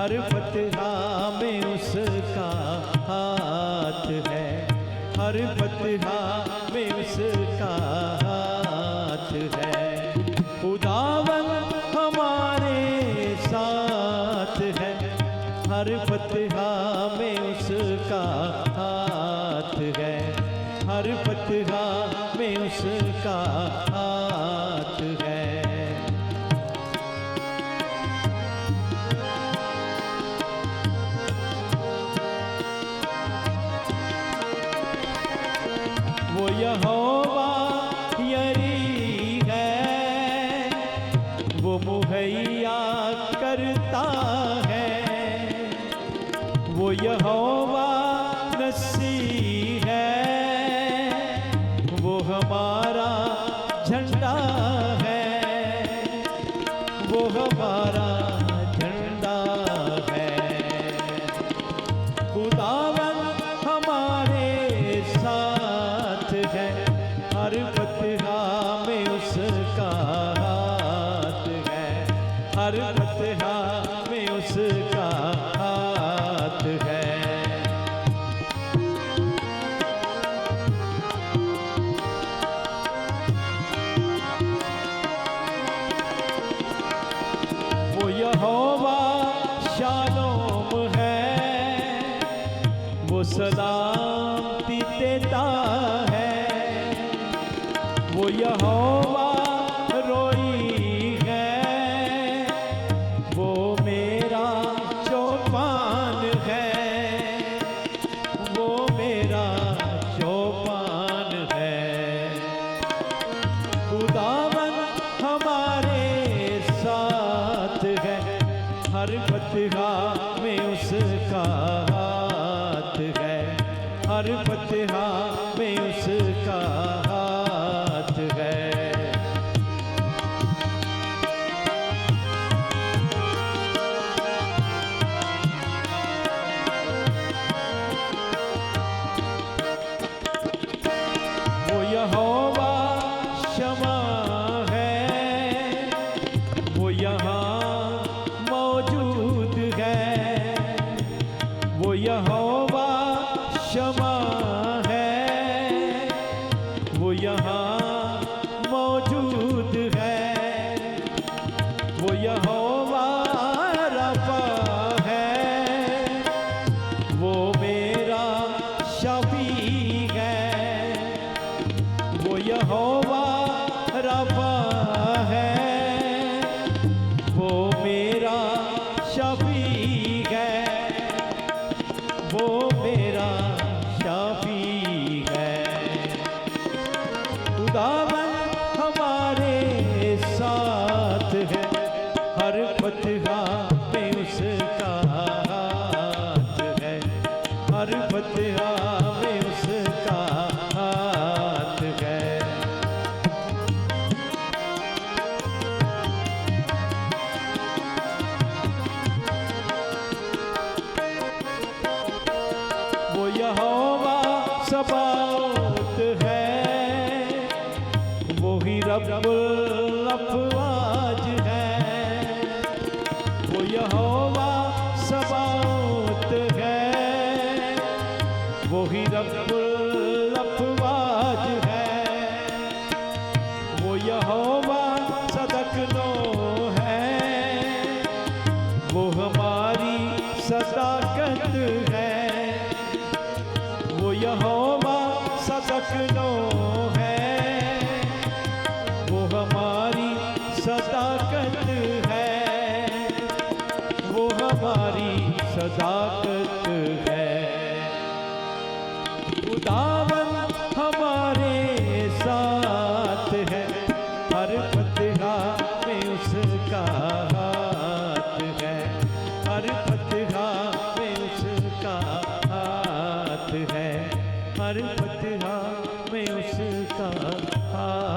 हर फतहा में उसका हाथ है, हर फतहा में उसका हाथ है। खुदावन हमारे साथ है, हर फतहा में उसका हाथ है, हर फतहा में उसका हाथ है। वो यहोवा यरी है, वो मुहैया करता है। वो यहोवा नसी है, वो हमारा झंडा है, वो हमारा झंडा है। खुदावन हमारे साथ है, हर फतहा में उसका हाथ है, हर फतहा में उसका हाथ है। वो यहोवा शालोम है, वो सलामती देता है। वो यहोवा रोई है, वो मेरा चौपान है, वो मेरा चौपान है। खुदावन हमारे साथ है, हर फतहा में उसका हाथ है, हर फतहा में उसका हाथ है। वो यहोवा क्षमा है, वो यहाँ मौजूद है। वो यहोवा क्षमा है, वो यहाँ मौजूद है। वो यहोवा रफ़ा है, वो मेरा शफी है। वो यहोवा रफ़ा है, वो मेरा शफी है, वो मेरा शफी है। खुदावन हमारे साथ है, हर फतहा में उसका हाथ है, हर फतहा में उसका हाथ है। वो यहोवा सबाओत है, वो ही रब्बुल अफ़वाज है। वो यहोवा सबाओत है, वो ही रब्बुल अफ़वाज है। वो यहोवा सदकनो है, वो हमारी सदाकत है। वो यहोवा सदकनो है, वो हमारी सदाकत है, वो हमारी सदाकत है। खुदावन हमारे साथ है, हर फतहा में उसका हाथ है, हर फतहा में उसका हाथ है, हर फतहा में उसका हाथ